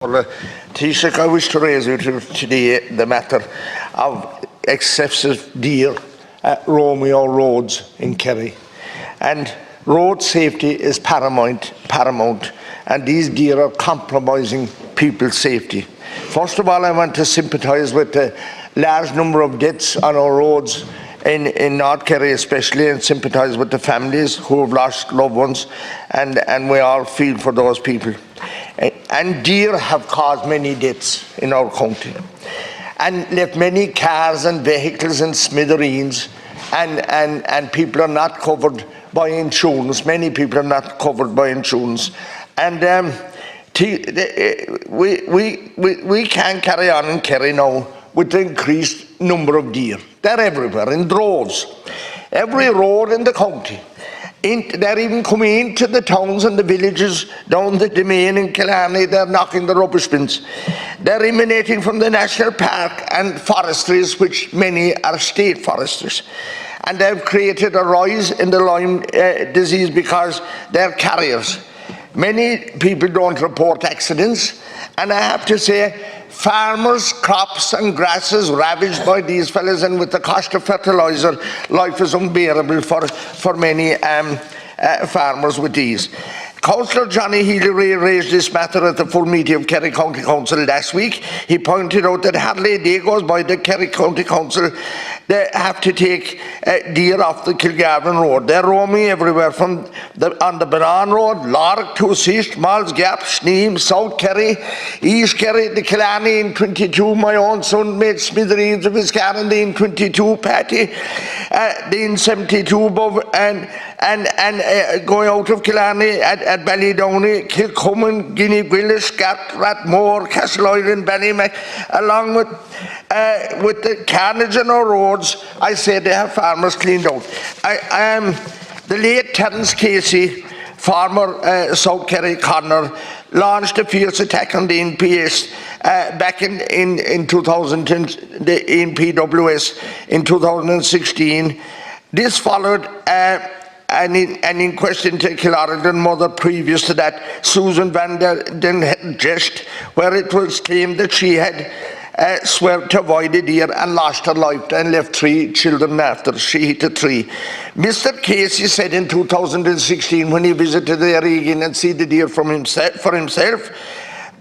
Taoiseach, I wish to raise with you today the matter of excessive deer at Romeo roads in Kerry. And road safety is paramount, and these deer are compromising people's safety. First of all, I want to sympathise with the large number of deaths on our roads in North Kerry especially, and sympathise with the families who have lost loved ones, and we all feel for those people. And deer have caused many deaths in our county and left many cars and vehicles in smithereens, and people are not covered by insurance. Many people are not covered by insurance, and we can't carry on in Kerry now with the increased number of deer. They're everywhere in droves, every road in the county. They're even coming into the towns and the villages down the domain in Killarney. They're knocking the rubbish bins. They're emanating from the national park and forestries, which many are state forestries. And they've created a rise in the Lyme disease because they're carriers. Many people don't report accidents, and I have to say, farmers' crops and grasses ravaged by these fellas, and with the cost of fertiliser, life is unbearable for many farmers with these. Councillor Danny Healy-Rae raised this matter at the full meeting of Kerry County Council last week. He pointed out that hardly a day goes by the Kerry County Council they have to take deer off the Kilgarvan Road. They're roaming everywhere from on the Baran Road, Lark, Tussist, Malls Gap, Sneem, South Kerry, East Kerry, the Killarney in 22. My own son made smithereens of his car in the in 22, Patty, the in 72 above, and going out of Killarney at Ballydowney, Kilcummin, Guinea Gwillis, Scat, Rathmore, Castleoyland, Ballymac, along with the carnage on our roads. I say they have farmers cleaned out. The late Terence Casey, former South Kerry coroner, launched a fierce attack on the NPS back in 2000, the NPWS in 2016. This followed an inquest into Killarney mother previous to that, Susan Van Den Gest, where it was claimed that she had swear to avoid a deer and lost her life and left 3 children after she hit a tree. Mr. Casey said in 2016, when he visited the area and see the deer for himself,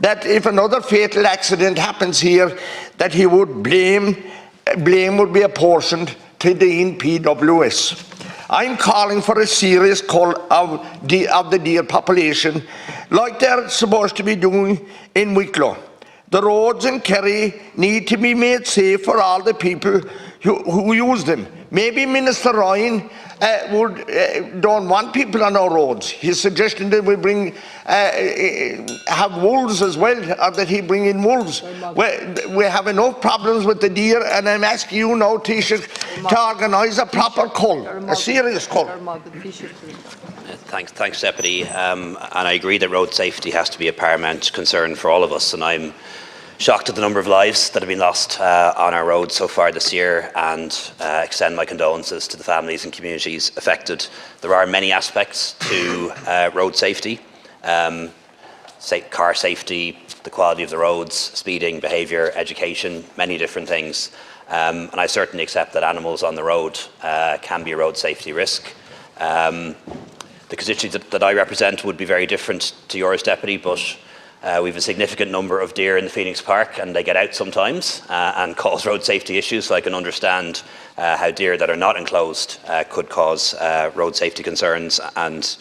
that if another fatal accident happens here, that he would blame would be apportioned to the NPWS. I'm calling for a serious call of the deer population, like they're supposed to be doing in Wicklow. The roads in Kerry need to be made safe for all the people who use them. Maybe Minister Ryan don't want people on our roads. He's suggesting that we bring have wolves as well, or that he bring in wolves. We have enough problems with the deer, and I'm asking you now, Taoiseach, to organise a proper cull, a serious cull. Thanks, Deputy. And I agree that road safety has to be a paramount concern for all of us, and I'm shocked at the number of lives that have been lost on our roads so far this year, and extend my condolences to the families and communities affected. There are many aspects to road safety, car safety, the quality of the roads, speeding, behaviour, education, many different things. And I certainly accept that animals on the road can be a road safety risk. The constituency that I represent would be very different to yours, Deputy, but we have a significant number of deer in the Phoenix Park, and they get out sometimes and cause road safety issues, so I can understand how deer that are not enclosed could cause road safety concerns and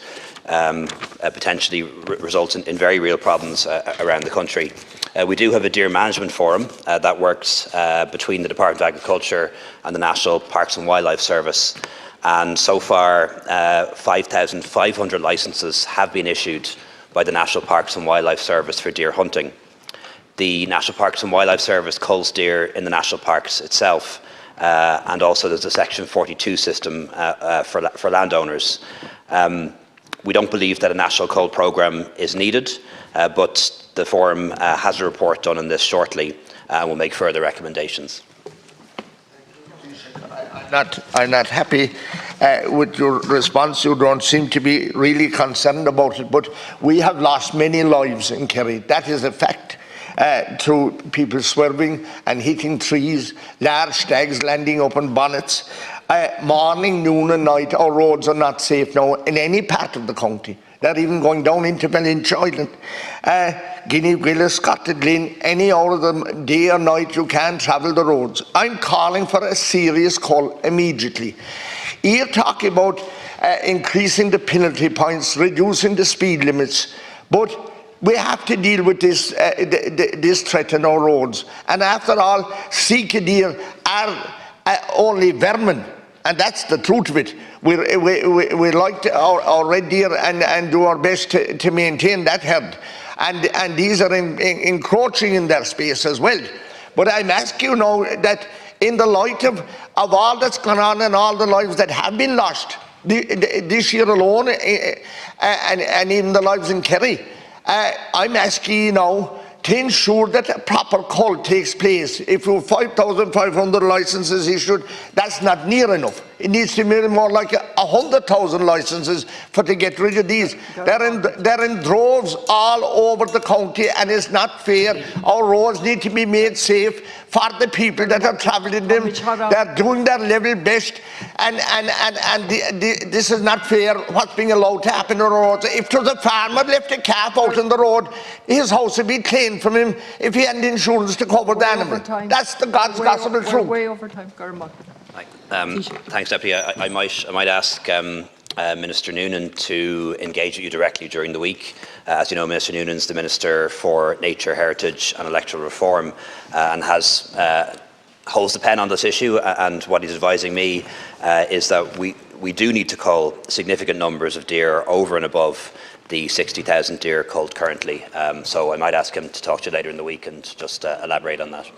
potentially result in very real problems around the country. We do have a deer management forum that works between the Department of Agriculture and the National Parks and Wildlife Service, and so far 5,500 licences have been issued by the National Parks and Wildlife Service for deer hunting. The National Parks and Wildlife Service culls deer in the national parks itself, and also there's a Section 42 system for landowners. We don't believe that a national cull programme is needed, but the forum has a report done on this shortly and will make further recommendations. I'm not happy with your response. You don't seem to be really concerned about it, but we have lost many lives in Kerry. That is a fact. through people swerving and hitting trees, large stags landing up on bonnets. Morning, noon and night, our roads are not safe now in any part of the county. They're even going down into Ballinch Island. Guinea, Willis, Scotland, Lynn, any hour of the day or night you can't travel the roads. I'm calling for a serious call immediately. You're talking about increasing the penalty points, reducing the speed limits, but we have to deal with this, this threat on our roads. And after all, Sika deer are only vermin. And that's the truth of it. We like our red deer and do our best to maintain that herd. And these are encroaching in their space as well. But I'm asking you now that in the light of all that's gone on and all the lives that have been lost this year alone, and even the lives in Kerry, I'm asking you now to ensure that a proper cull takes place. If you have 5,500 licences issued, that's not near enough. It needs to be more like 100,000 licences to get rid of these. They're in droves all over the county, and it's not fair. Our roads need to be made safe for the people that are travelling them. They're doing their level best, and this is not fair what's being allowed to happen on the roads. If there's a farmer left a calf out on the road, his house would be claimed from him if he had insurance to cover the animal. That's the God's gospel truth. Way over time. Thanks, Deputy. I might ask Minister Noonan to engage with you directly during the week. As you know, Minister Noonan is the Minister for Nature, Heritage and Electoral Reform, and holds the pen on this issue. And what he's advising me is that we do need to cull significant numbers of deer over and above the 60,000 deer culled currently. So I might ask him to talk to you later in the week and just elaborate on that.